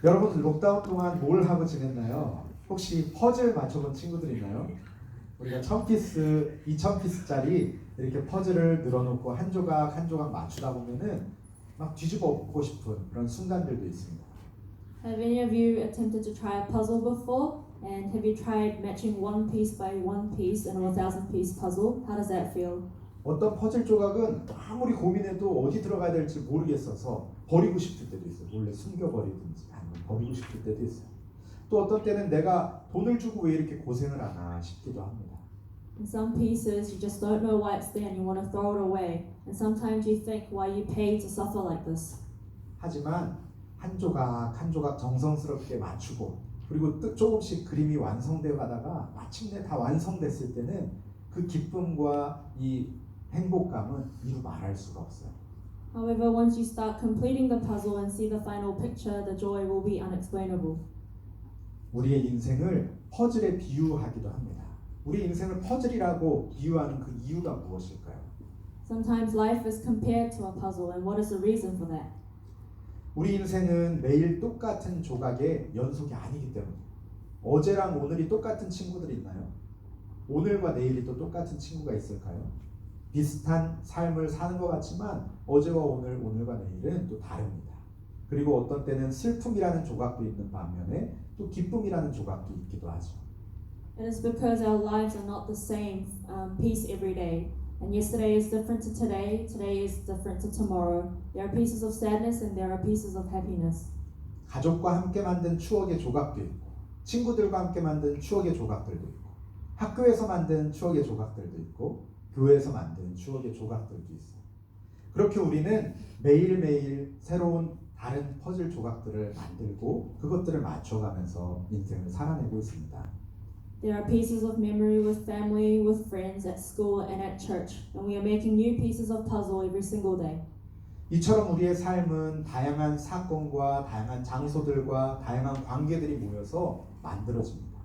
여러분 록다운 동안 뭘 하고 지냈나요? 혹시 퍼즐 맞춰본 친구들 있나요? 우리가 1000피스, 2000피스짜리 이렇게 퍼즐을 늘어놓고 한 조각 한 조각 맞추다 보면은 막 뒤집어 엎고 싶은 그런 순간들도 있습니다. Have any of you attempted to try a puzzle before? And have you tried matching one piece by one piece in a 1,000-piece puzzle? How does that feel? 어떤 퍼즐 조각은 아무리 고민해도 어디 들어가야 될지 모르겠어서 버리고 싶을 때도 있어요. 몰래 숨겨버리든지 아니면 버리고 싶을 때도 있어요. 또 어떤 때는 내가 돈을 주고 왜 이렇게 고생을 하나 싶기도 합니다. In some pieces, you just don't know why it's there and you want to throw it away. And sometimes you think why you paid to suffer like this. 하지만 한 조각 한 조각 정성스럽게 맞추고 그리고 조금씩 그림이 완성되어 가다가 마침내 다 완성됐을 때는 그 기쁨과 이 행복감은 이루 말할 수가 없어요. However, once you start completing the puzzle and see the final picture, the joy will be unexplainable. 우리의 인생을 퍼즐에 비유하기도 합니다. 우리 인생을 퍼즐이라고 비유하는 그 이유가 무엇일까요? Sometimes life is compared to a puzzle, and what is the reason for that? 우리 인생은 매일 똑같은 조각의 연속이 아니기 때문에 어제랑 오늘이 똑같은 친구들이 있나요? 오늘과 내일이 또 똑같은 친구가 있을까요? 비슷한 삶을 사는 것 같지만 어제와 오늘, 오늘과 내일은 또 다릅니다. 그리고 어떤 때는 슬픔이라는 조각도 있는 반면에 또 기쁨이라는 조각도 있기도 하죠. It is because our lives are not the same piece every day. And yesterday is different to today, today is different to tomorrow. There are pieces of sadness and there are pieces of happiness. 가족과 함께 만든 추억의 조각도 있고 친구들과 함께 만든 추억의 조각들도 있고 학교에서 만든 추억의 조각들도 있고 교회에서 만든 추억의 조각들도 있어요. 그렇게 우리는 매일매일 새로운 다른 퍼즐 조각들을 만들고 그것들을 맞춰가면서 인생을 살아내고 있습니다. There are pieces of memory with family, with friends, at school and at church. And we are making new pieces of puzzle every single day. 이처럼 우리의 삶은 다양한 사건과 다양한 장소들과 다양한 관계들이 모여서 만들어집니다.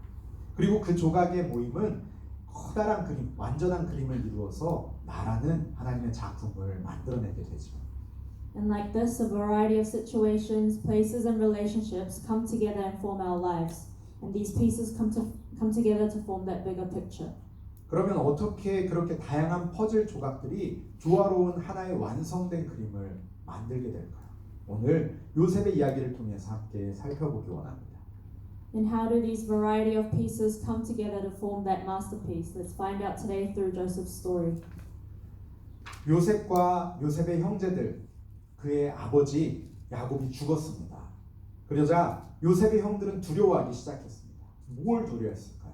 그리고 그 조각의 모임은 커다란 그림, 완전한 그림을 이루어서 나라는 하나님의 작품을 만들어내게 되죠. And like this, a variety of situations, places, and relationships come together and form our lives. And these pieces come together to form that bigger picture. 그러면 어떻게 그렇게 다양한 퍼즐 조각들이 조화로운 하나의 완성된 그림을 만들게 될까요? 오늘 요셉의 이야기를 통해서 함께 살펴보기 원합니다. And how do these variety of pieces come together to form that masterpiece? Let's find out today through Joseph's story. 요셉과 요셉의 형제들, 그의 아버지 야곱이 죽었습니다. 그러자 요셉의 형들은 두려워하기 시작했습니다. 뭘 두려워했을까요?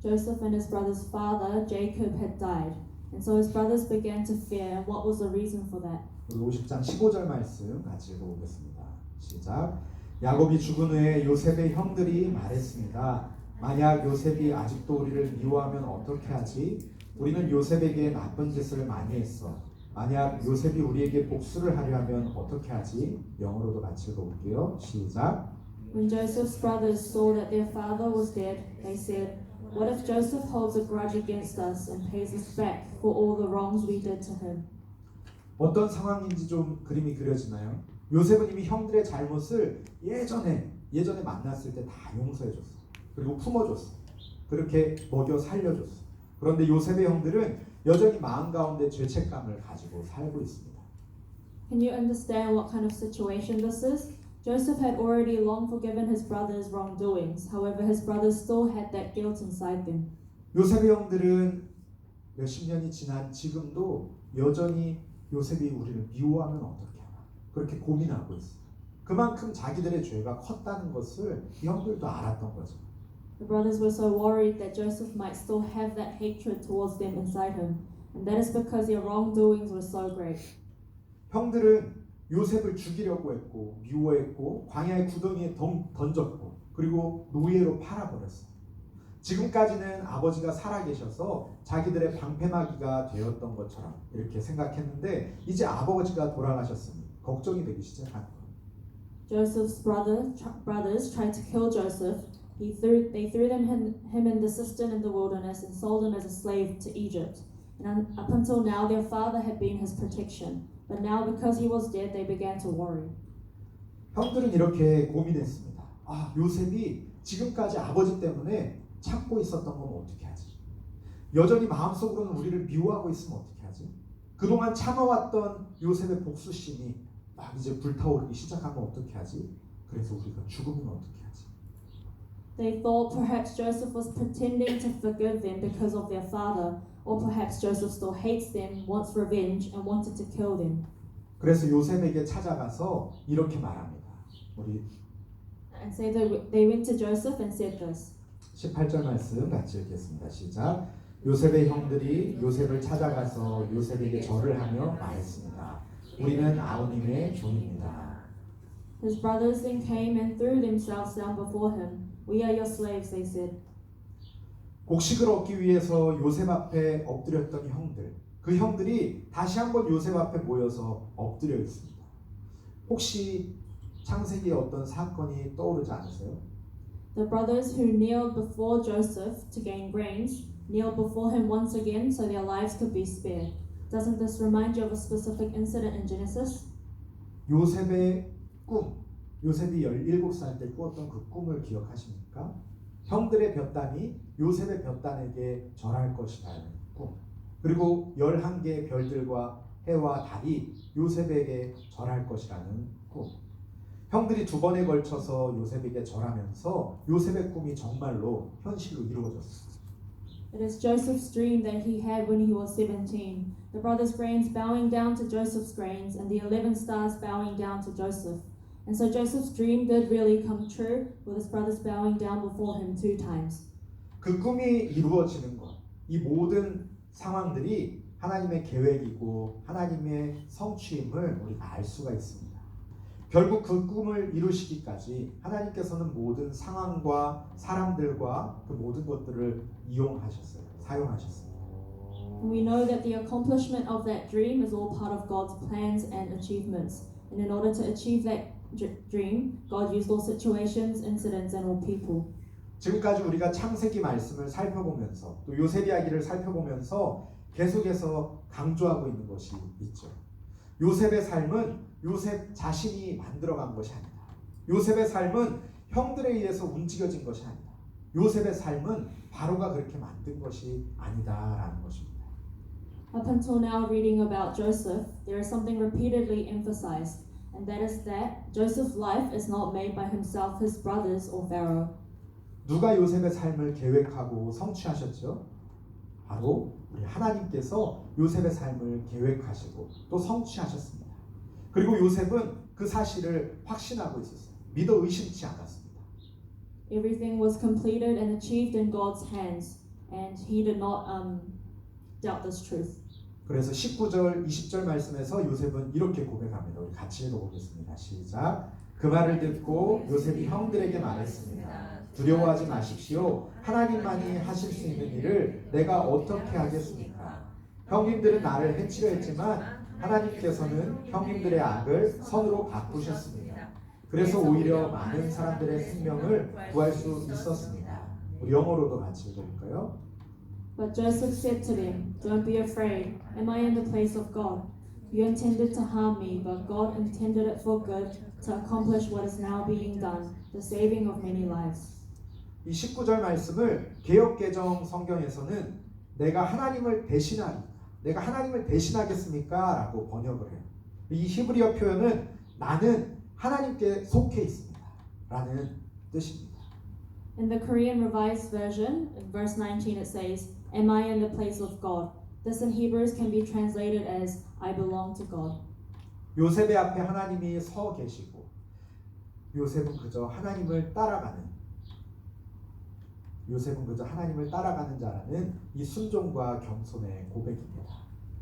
Joseph and his brother's father, Jacob, had died. And so his brothers began to fear. And what was the reason for that? 우리 50장 15절 말씀 같이 읽어보겠습니다. 시작. 야곱이 죽은 후에 요셉의 형들이 말했습니다. 만약 요셉이 아직도 우리를 미워하면 어떻게 하지? 우리는 요셉에게 나쁜 짓을 많이 했어. 만약 요셉이 우리에게 복수를 하려 하면 어떻게 하지? 영어로도 같이 읽어볼게요. 시작. When Joseph's brothers saw that their father was dead, they said, "What if Joseph holds a grudge against us and pays us back for all the wrongs we did to him?" 어떤 상황인지 좀 그림이 그려지나요? 요셉은 이미 형들의 잘못을 예전에 만났을 때 다 용서해줬어. 그리고 품어줬어. 그렇게 먹여 살려줬어. 그런데 요셉의 형들은 여전히 마음 가운데 죄책감을 가지고 살고 있습니다. Can you understand what kind of situation this is? Joseph had already long forgiven his brothers' wrongdoings. However, his brothers still had that guilt inside them. 요셉의 형들은 몇십 년이 지난 지금도 여전히 요셉이 우리를 미워하면 어떻게 하나 그렇게 고민하고 있어요. 그만큼 자기들의 죄가 컸다는 것을 이 형들도 알았던 거죠. The brothers were so worried that Joseph might still have that hatred towards them inside him. And that is because their wrongdoings were so great. 형들은 요셉을 죽이려고 했고 미워했고 광야의 구덩이에 던졌고 그리고 노예로 팔아버렸어요. 지금까지는 아버지가 살아계셔서 자기들의 방패막이가 되었던 것처럼 이렇게 생각했는데 이제 아버지가 돌아가셨으니 걱정이 되기 시작한 거예요. Joseph's brothers tried to kill Joseph. They threw him in the cistern in the wilderness and sold him as a slave to Egypt. And up until now, their father had been his protection. But now, because he was dead, they began to worry. 형들은 이렇게 고민했습니다. 아, 요셉이 지금까지 아버지 때문에 참고 있었던 건 어떻게 하지? 여전히 마음속으로는 우리를 미워하고 있으면 어떻게 하지? 그동안 참아왔던 요셉의 복수심이 막 이제 불타오르기 시작하면 어떻게 하지? 그래서 우리가 죽으면 어떻게 하지? They thought perhaps Joseph was pretending to forgive them because of their father, or perhaps Joseph still hates them, wants revenge, and wanted to kill them. 그래서 요셉에게 찾아가서 이렇게 말합니다. 우리 And so they went to Joseph and said this. 18절 말씀 같이 읽겠습니다. 시작. 요셉의 형들이 요셉을 찾아가서 요셉에게 절을 하며 말했습니다. 우리는 아우님의 종입니다. His brothers then came and threw themselves down before him. We are your slaves, they said. 곡식을 얻기 위해서 요셉 앞에 엎드렸던 형들, 그 형들이 다시 한번 요셉 앞에 모여서 엎드려 있습니다. 혹시 창세기에 어떤 사건이 떠오르지 않으세요? The brothers who kneeled before Joseph to gain grains kneeled before him once again so their lives could be spared. Doesn't this remind you of a specific incident in Genesis? 요셉의 꿈, 요셉이 17살 때 꾸었던 그 꿈을 기억하십니까? 형들의 볕단이 요셉의 볕단에게 절할 것이라는 꿈. 그리고 11개의 별들과 해와 달이 요셉에게 절할 것이라는 꿈. 형들이 두 번에 걸쳐서 요셉에게 절하면서 요셉의 꿈이 정말로 현실로 이루어졌습니다. It is Joseph's dream that he had when he was 17. The brothers' grains bowing down to Joseph's grains and the 11 stars bowing down to Joseph. And so Joseph's dream did really come true with his brothers bowing down before him 2 times. 그 꿈이 이루어지는 것, 이 모든 상황들이 하나님의 계획이고 하나님의 성취임을 우리가 알 수가 있습니다. 결국 그 꿈을 이루시기까지 하나님께서는 모든 상황과 사람들과 그 모든 것들을 이용하셨어요. 사용하셨어요. We know that the accomplishment of that dream is all part of God's plans and achievements. And in order to achieve that dream, God used all situations, incidents, and all people. 지금까지 우리가 창세기 말씀을 살펴보면서 또 요셉 이야기를 살펴보면서 계속해서 강조하고 있는 것이 있죠. 요셉의 삶은 요셉 자신이 만들어간 것이 아니다. 요셉의 삶은 형들에 의해서 움직여진 것이 아니다. 요셉의 삶은 바로가 그렇게 만든 것이 아니다라는 것입니다. Up until now, reading about Joseph, there is something repeatedly emphasized, and that is that Joseph's life is not made by himself, his brothers, or Pharaoh. 누가 요셉의 삶을 계획하고 성취하셨죠? 바로 우리 하나님께서 요셉의 삶을 계획하시고 또 성취하셨습니다. 그리고 요셉은 그 사실을 확신하고 있었어요. 믿어 의심치 않았습니다. Everything was completed and achieved in God's hands, and he did not doubt this truth. 그래서 19절, 20절 말씀에서 요셉은 이렇게 고백합니다. 우리 같이 읽어보겠습니다. 시작. 그 말을 듣고 요셉이 형들에게 말했습니다. 두려워하지 마십시오. 하나님만이 하실 수 있는 일을 내가 어떻게 하겠습니까? 형님들은 나를 해치려 했지만 하나님께서는 형님들의 악을 선으로 바꾸셨습니다. 그래서 오히려 많은 사람들의 생명을 구할 수 있었습니다. 우리 영어로도 같이 읽어볼까요? But Joseph said to them, "Don't be afraid. Am I in the place of God? You intended to harm me, but God intended it for good to accomplish what is now being done, the saving of many lives." 이 19절 말씀을 개역개정 성경에서는 내가 하나님을 대신하겠습니까? 라고 번역을 해요. 이 히브리어 표현은 나는 하나님께 속해 있습니다. 라는 뜻입니다. In the Korean Revised Version, in verse 19 it says, "Am I in the place of God?" This in Hebrews can be translated as "I belong to God." 요셉의 앞에 하나님이 서 계시고 요셉은 그저 하나님을 따라가는 자라는 이 순종과 겸손의 고백입니다.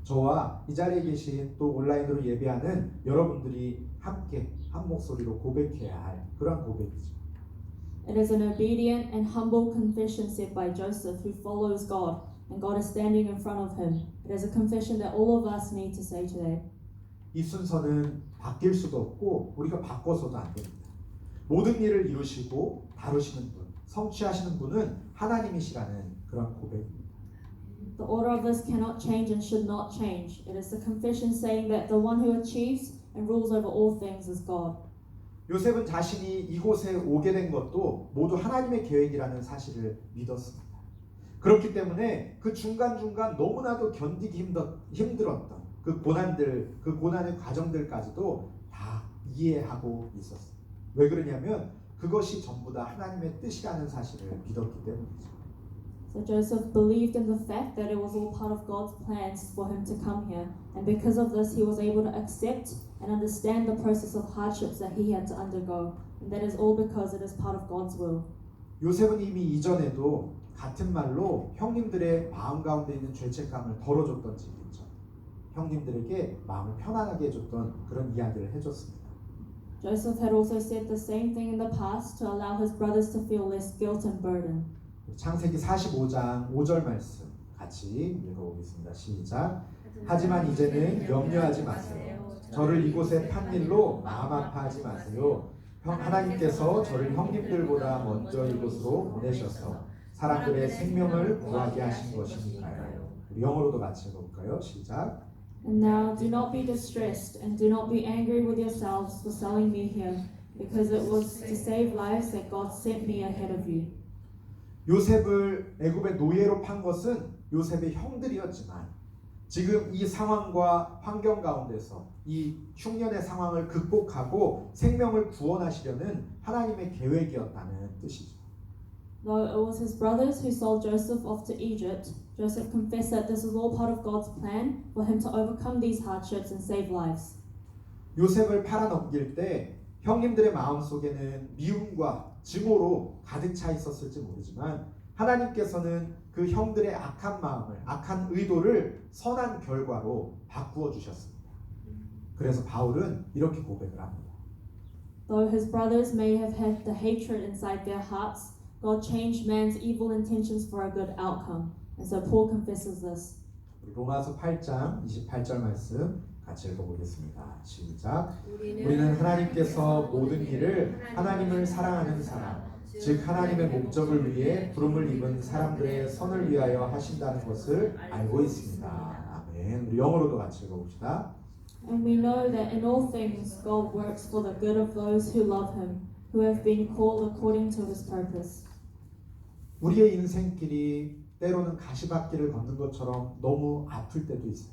저와 이 자리에 계신 또 온라인으로 예배하는 여러분들이 함께 한 목소리로 고백해야 할 그런 고백이죠. It is an obedient and humble confession said by Joseph, who follows God, and God is standing in front of him. It is a confession that all of us need to say today. 이 순서는 바뀔 수도 없고 우리가 바꿔서도 안 됩니다. 모든 일을 이루시고 다루시는 분, 성취하시는 분은 하나님이시라는 그런 고백입니다. The order of this cannot change and should not change. It is the confession saying that the one who achieves and rules over all things is God. 요셉은 자신이 이곳에 오게 된 것도 모두 하나님의 계획이라는 사실을 믿었습니다. 그렇기 때문에 그 중간중간 너무나도 견디기 힘들었던 그 고난들, 그 고난의 과정들까지도 다 이해하고 있었어요. 왜 그러냐면 그것이 전부 다 하나님의 뜻이라는 사실을 믿었기 때문이죠. So Joseph believed in the fact that it was all part of God's plans for him to come here, and because of this, he was able to accept and understand the process of hardships that he had to undergo, and that is all because it is part of God's will. 요셉은 이미 이전에도 같은 말로 형님들의 마음 가운데 있는 죄책감을 덜어줬던 적이죠. 형님들에게 마음을 편안하게 해줬던 그런 이야기를 해줬습니다. Joseph had also said the same thing in the past to allow his brothers to feel less guilt and burden. 창세기 45장 5절 말씀 같이 읽어보겠습니다. 시작. 하지만 이제는 염려하지 마세요. 저를 이곳에 판 일로 마음 아파하지 마세요. 하나님께서 저를 형님들보다 먼저 이곳으로 보내셔서 사람들의 생명을 구하게 하신 것이니까요. 우리 영어로도 같이 읽어볼까요? 시작. And now do not be distressed and do not be angry with yourselves for selling me here, because it was to save lives that God sent me ahead of you. 요셉을 애굽의 노예로 판 것은 요셉의 형들이었지만 지금 이 상황과 환경 가운데서 이 흉년의 상황을 극복하고 생명을 구원하시려는 하나님의 계획이었다는 뜻이죠. Though it was his brothers who sold Joseph off to Egypt, Joseph confessed that this was all part of God's plan for him to overcome these hardships and save lives. 요셉을 팔아넘길 때 형님들의 마음속에는 미움과 증오로 가득 차 있었을지 모르지만 하나님께서는 그 형들의 악한 마음을, 악한 의도를 선한 결과로 바꾸어 주셨습니다. 그래서 바울은 이렇게 고백을 합니다. Though his brothers may have had the hatred inside their hearts, God changed man's evil intentions for a good outcome. And so Paul confesses this. 로마서 8장 28절 말씀 같이 읽어보겠습니다. 시작. 우리는 하나님께서 모든 일을 하나님을 사랑하는 사람, 즉 하나님의 목적을 위해 부름을 입은 사람들의 선을 위하여 하신다는 것을 알고 있습니다. 아멘. 우리 영어로도 같이 읽어봅시다. And we know that in all things God works for the good of those who love him, who have been called according to his purpose. 우리의 인생길이 때로는 가시밭길을 걷는 것처럼 너무 아플 때도 있어요.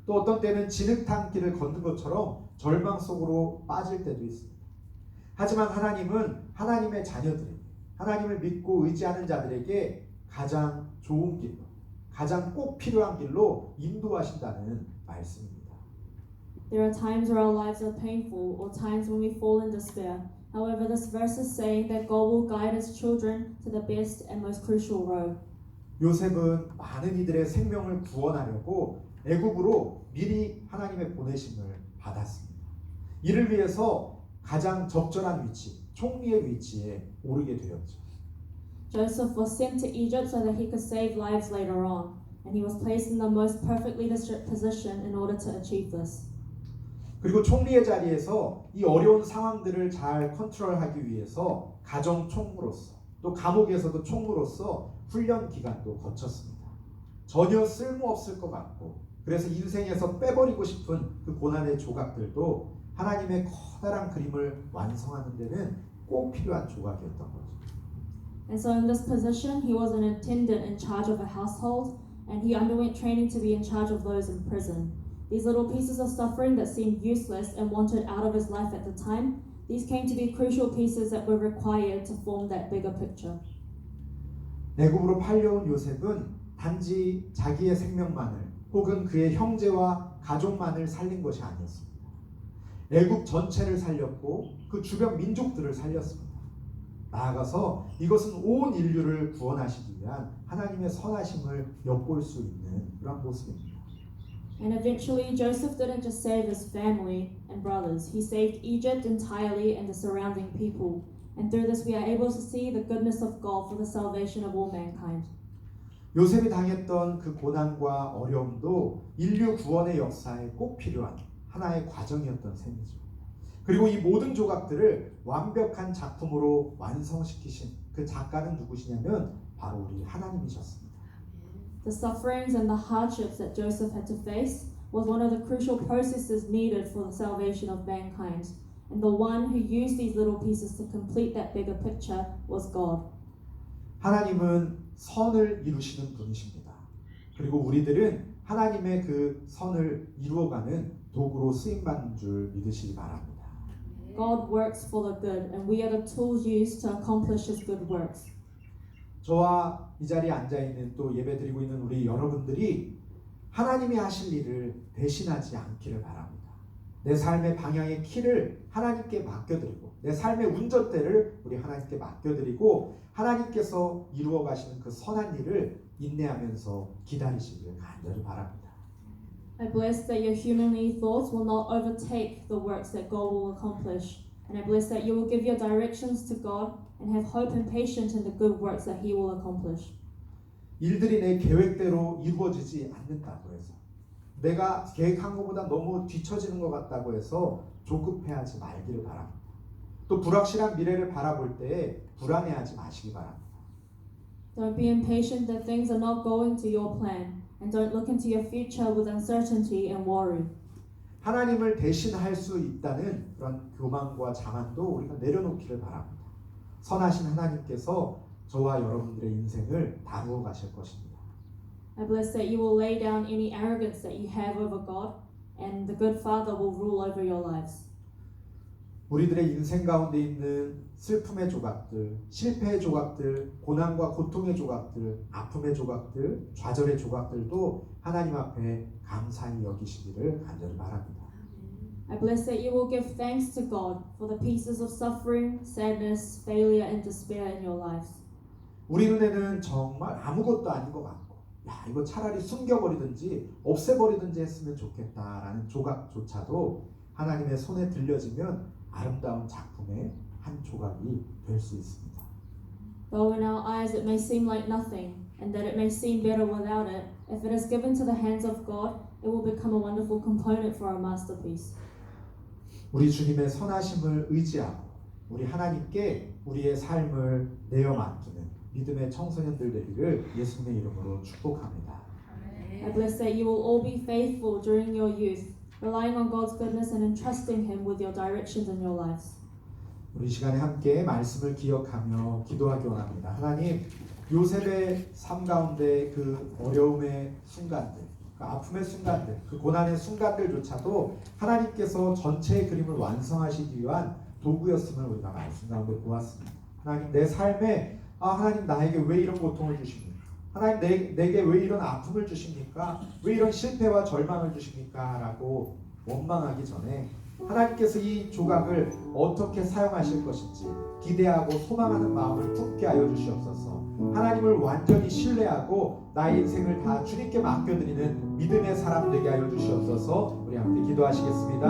또 어떤 때는 진흙탕 길을 걷는 것처럼 절망 속으로 빠질 때도 있습니다. 하지만 하나님은 하나님의 자녀들에게, 하나님을 믿고 의지하는 자들에게 가장 좋은 길로, 가장 꼭 필요한 길로 인도하신다는 말씀입니다. There are times where our lives are painful or times when we fall in despair. However, this verse is saying that God will guide his children to the best and most crucial road. 요셉은 많은 이들의 생명을 구원하려고 애굽으로 미리 하나님의 보내심을 받았습니다. 이를 위해서 가장 적절한 위치, 총리의 위치에 오르게 되었죠. Joseph was sent to Egypt so that he could save lives later on, and he was placed in the most perfect leadership position in order to achieve this. 그리고 총리의 자리에서 이 어려운 상황들을 잘 컨트롤하기 위해서 가정 총무로서 또 감옥에서도 총무로서 훈련 기간도 거쳤습니다. 전혀 쓸모없을 것 같고 그래서 인생에서 빼버리고 싶은 그 고난의 조각들도 하나님의 커다란 그림을 완성하는 데는 꼭 필요한 조각이었던 거죠. And so in this position, he was an attendant in charge of a household, and he underwent training to be in charge of those in prison. These little pieces of suffering that seemed useless and wanted out of his life at the time, these came to be crucial pieces that were required to form that bigger picture. 애굽으로 팔려온 요셉은 단지 자기의 생명만을 혹은 그의 형제와 가족만을 살린 것이 아니었습니다. 애굽 전체를 살렸고 그 주변 민족들을 살렸습니다. 나아가서 이것은 온 인류를 구원하시기 위한 하나님의 선하심을 엿볼 수 있는 그런 모습입니다. And eventually, Joseph didn't just save his family and brothers. He saved Egypt entirely and the surrounding people. And through this, we are able to see the goodness of God for the salvation of all mankind. 요셉이 당했던 그 고난과 어려움도 인류 구원의 역사에 꼭 필요한 하나의 과정이었던 셈이죠. 그리고 이 모든 조각들을 완벽한 작품으로 완성시키신 그 작가는 누구시냐면 바로 우리 하나님이셨습니다. The sufferings and the hardships that Joseph had to face was one of the crucial processes needed for the salvation of mankind. And the one who used these little pieces to complete that bigger picture was God. 하나님은 선을 이루시는 분이십니다. 그리고 우리들은 하나님의 그 선을 이루어가는 도구로 쓰임받는 줄 믿으시기 바랍니다. God works for the good, and we are the tools used to accomplish His good works. 저와 이 자리에 앉아있는 또 예배드리고 있는 우리 여러분들이 하나님이 하실 일을 대신하지 않기를 바랍니다. 내 삶의 방향의 키를 하나님께 맡겨드리고 내 삶의 운전대를 우리 하나님께 맡겨드리고 하나님께서 이루어 가시는 그 선한 일을 인내하면서 기다리시기를 간절히 바랍니다. I bless that your humanly thoughts will not overtake the works that God will accomplish. And I bless that you will give your directions to God and have hope and patience in the good works that He will accomplish. 일들이 내 계획대로 이루어지지 않는다고 해서 내가 계획한 것보다 너무 뒤처지는 것 같다고 해서 조급해하지 말기를 바랍니다. 또 불확실한 미래를 바라볼 때 불안해하지 마시기 바랍니다. Don't be impatient that things are not going to your plan, and don't look into your future with uncertainty and worry. 하나님을 대신할 수 있다는 그런 교만과 자만도 우리가 내려놓기를 바랍니다. 선하신 하나님께서 저와 여러분들의 인생을 다루어 가실 것입니다. I bless that you will lay down any arrogance that you have over God, and the good Father will rule over your lives. 우리들의 인생 가운데 있는 슬픔의 조각들, 실패의 조각들, 고난과 고통의 조각들, 아픔의 조각들, 좌절의 조각들도 하나님 앞에 감사히 여기시기를 간절히 바랍니다. I bless that you will give thanks to God for the pieces of suffering, sadness, failure, and despair in your lives. 우리 눈에는 정말 아무것도 아닌 것 같고 야 이거 차라리 숨겨버리든지 없애버리든지 했으면 좋겠다라는 조각조차도 하나님의 손에 들려지면 아름다운 작품의 한 조각이 될 수 있습니다. Though in our eyes it may seem like nothing, and that it may seem better without it, if it is given to the hands of God, it will become a wonderful component for our masterpiece. 우리 주님의 선하심을 의지하고 우리 하나님께 우리의 삶을 내어 맡기는 믿음의 청소년들 되기를 예수님의 이름으로 축복합니다. I bless that you will all be faithful during your youth, relying on God's goodness and entrusting Him with your directions in your lives. 우리 시간에 함께 말씀을 기억하며 기도하기 원합니다. 하나님, 요셉의 삶 가운데 그 어려움의 순간들, 그 아픔의 순간들, 그 고난의 순간들조차도 하나님께서 전체의 그림을 완성하시기 위한 도구였음을 우리가 말씀 가운데 보았습니다. 하나님, 내 삶에 하나님 나에게 왜 이런 고통을 주십니까? 하나님 내게 왜 이런 아픔을 주십니까? 왜 이런 실패와 절망을 주십니까? 라고 원망하기 전에 하나님께서 이 조각을 어떻게 사용하실 것인지 기대하고 소망하는 마음을 품게 하여 주시옵소서. 하나님을 완전히 신뢰하고 나의 인생을 다 주님께 맡겨드리는 믿음의 사람 되게 하여 주시옵소서. 우리 함께 기도하시겠습니다.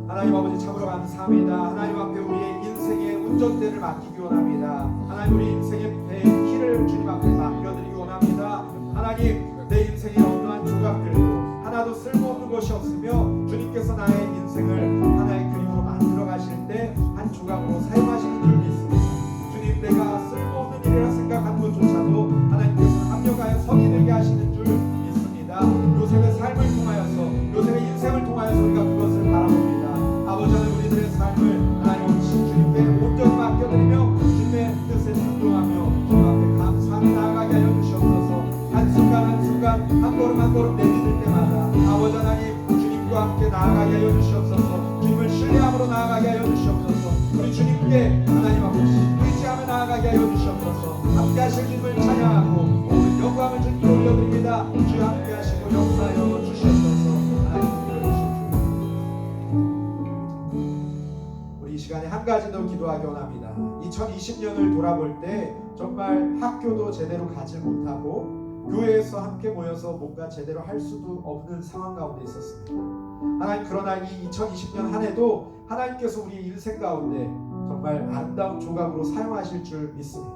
하나님 아버지 참으로 감사합니다. 하나님 앞에 우리의 인생의 운전대를 맡기기 원합니다. 하나님 우리 인생의 배의 키를 주님 앞에 맡겨드리기 원합니다. 하나님 내 인생의 어떠한 조각들도 하나도 쓸모없는 것이 없으며 주님께서 나의 인생을 하나의 그림으로 만들어 가실 때 한 조각으로 사용하시는 줄 믿습니다. 주님 내가 쓸모없는 일이라 생각하는 것조차도 하나님께서 합력하여 성이 되게 하시는 줄 믿습니다. 요셉의 삶을 통하여서 요셉의 인생을 통하여서 우리가 그것을 바라봅니다. 아버지 하나님 우리들의 삶을 하나님 주님께 온전히 맡겨드리며 주님의 뜻에 순종하며 주님 앞에 감사하며 나아가게 하여 주시옵소서. 한순간 한순간 한 걸음 한 걸음 내딛을 때마다 아버지 하나님 주님과 함께 나아가게 하여 주시옵소서. 주님을 신뢰함으로 나아가게 하여 주시옵소서. 우리 주님께 하나님 아버지 의지하며 나아가게 하여 주시옵소서. 함께 하실 주님을 찬양하고 오늘 영광을 주님께 올려드립니다. 주 함께 하시고 역사하여 주시옵소서. 이 시간에 한 가지 더 기도하기 원합니다. 2020년을 돌아볼 때 정말 학교도 제대로 가지 못하고 교회에서 함께 모여서 뭔가 제대로 할 수도 없는 상황 가운데 있었습니다. 하나님 그러나 이 2020년 한 해도 하나님께서 우리 인생 가운데 정말 아름다운 조각으로 사용하실 줄 믿습니다.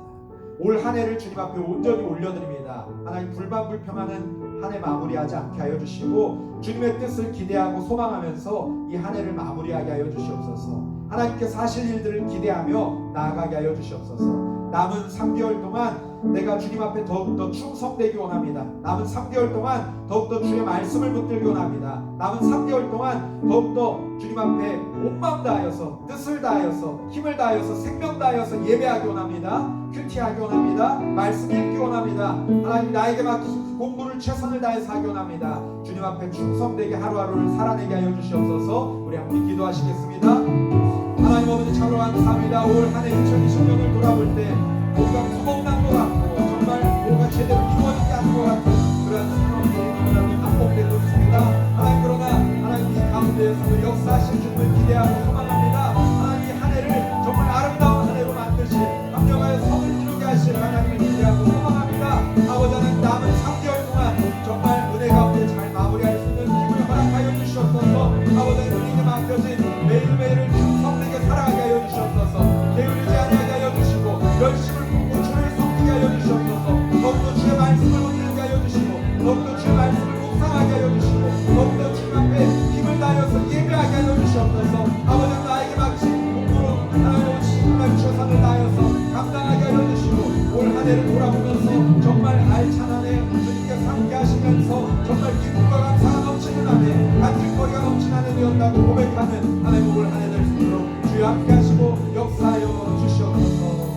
올 한 해를 주님 앞에 온전히 올려드립니다. 하나님 불만불평하는 한 해 마무리하지 않게 하여 주시고 주님의 뜻을 기대하고 소망하면서 이 한 해를 마무리하게 하여 주시옵소서. 하나님께서 하실 일들을 기대하며 나아가게 하여 주시옵소서. 남은 3개월 동안 내가 주님 앞에 더욱더 충성되기 원합니다. 남은 3개월 동안 더욱더 주의 말씀을 붙들기 원합니다. 남은 3개월 동안 더욱더 주님 앞에 온 마음 다하여서 뜻을 다하여서 힘을 다하여서 생명 다하여서 예배하기 원합니다. 큐티하기 원합니다. 말씀 읽기 원합니다. 하나님 나에게 맡기신 공부를 최선을 다해서 하기 원합니다. 주님 앞에 충성되게 하루하루를 살아내게 하여 주시옵소서. 우리 함께 기도하시겠습니다. 하나님 아버지 참으로 감사합니다. 올 한 해 2020년을 돌아볼 때 뭔가 구멍난 것 같고 정말 뭔가 제대로 이루어지지 않는 것 같은 그런 상황들이 너무나도 반복되고 있습니다. 하나님 그러나 하나님 이 가운데에서도 역사하실 주님을 기대하고 소망합니다. 하나님 이 한 해를 정말 아름다운 한 해로 만드실 합력하여 선을 이루게 하실 하나님을 기대하고 소망합니다. 아버지 하나님 남은 3개월 동안 정말 은혜 가운데 잘 마무리할 수 있는 힘을 허락하여 주시옵소서. 아버지 하나님 우리에게 맡겨진 매일매일을 충성되게 살아가게 하여 주시옵소서. 게으르지 않게 하여 주시고 열심을 품고 주를 섬기게 하여 주시옵소서. 더욱더 주의 말씀을 붙들게 하여 주시고 더욱더 주의 말씀을 묵상하게 하여 주시고 더욱더 주님 앞에 힘을 다하여서 예배하게 하여 주시옵소서. 아버지 나에게 맡기신 공부로 하나님의 신을 최선을 다하여서 감당하게 하여 주시고 올 한 해를 돌아보면서 정말 알찬 한 해 주님께서 함께 하시면서 정말 기쁨과 감사가 넘치는 한 해 간직거리가 넘치는 한 해 되었다고 고백하는 하나님 올 한 해 될 수 있도록 주여 함께 하시고 역사하여 주시옵소서.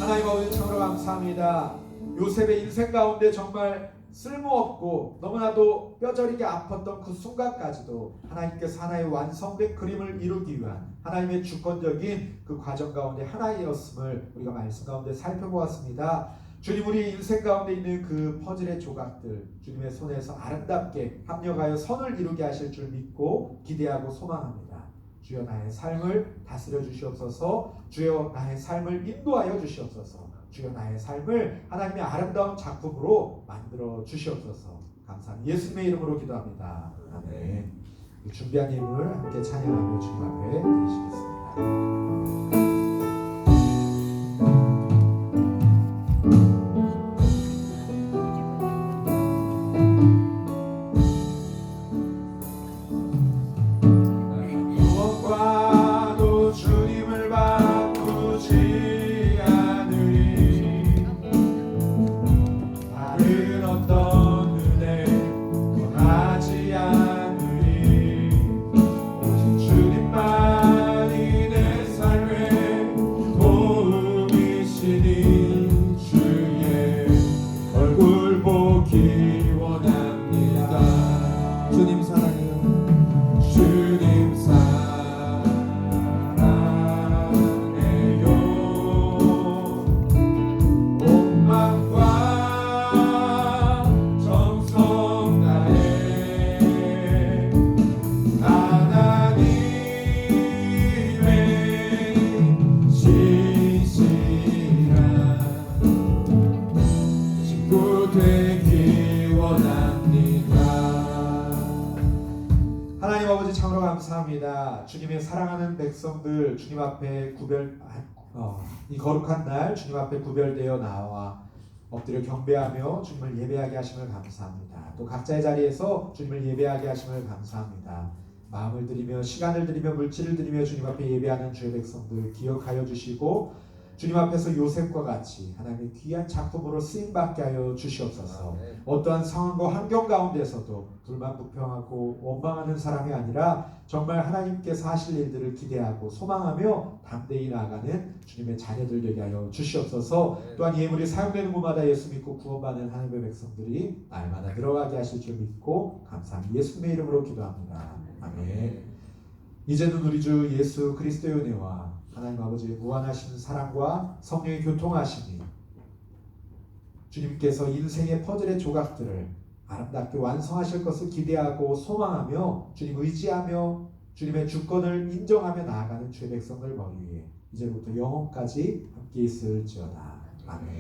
하나님 아버지 참으로 감사합니다. 요셉의 인생 가운데 정말 쓸모없고 너무나도 뼈저리게 아팠던 그 순간까지도 하나님께서 하나의 완성된 그림을 이루기 위한 하나님의 주권적인 그 과정 가운데 하나이었음을 우리가 말씀 가운데 살펴보았습니다. 주님 우리 인생 가운데 있는 그 퍼즐의 조각들 주님의 손에서 아름답게 합력하여 선을 이루게 하실 줄 믿고 기대하고 소망합니다. 주여 나의 삶을 다스려 주시옵소서. 주여 나의 삶을 인도하여 주시옵소서. 주여 나의 삶을 하나님의 아름다운 작품으로 만들어 주시옵소서. 감사합니다. 예수님의 이름으로 기도합니다. 아멘. 준비한 예물을 함께 찬양하며 주님 앞에 드리시겠습니다. 감사합니다. 주님의 사랑하는 백성들 주님 앞에 이 거룩한 날 주님 앞에 구별되어 나와 엎드려 경배하며 주님을 예배하게 하심을 감사합니다. 또 각자의 자리에서 주님을 예배하게 하심을 감사합니다. 마음을 드리며 시간을 드리며 물질을 드리며 주님 앞에 예배하는 주의 백성들 기억하여 주시고 주님 앞에서 요셉과 같이 하나님의 귀한 작품으로 쓰임받게 하여 주시옵소서. 어떠한 상황과 환경 가운데서도 불만 불평하고 원망하는 사람이 아니라 정말 하나님께서 하실 일들을 기대하고 소망하며 담대히 나아가는 주님의 자녀들 되게 하여 주시옵소서. 또한 예물이 사용되는 곳마다 예수 믿고 구원받는 하나님의 백성들이 날마다 늘어가게 하실 줄 믿고 감사합니다. 예수님의 이름으로 기도합니다. 아멘. 이제는 우리 주 예수 그리스도의 은혜와 하나님 아버지의 무한하신 사랑과 성령의 교통하심이 주님께서 인생의 퍼즐의 조각들을 아름답게 완성하실 것을 기대하고 소망하며 주님 의지하며 주님의 주권을 인정하며 나아가는 주의 백성들 머리 위에 이제부터 영원까지 함께 있을지어다. 아멘.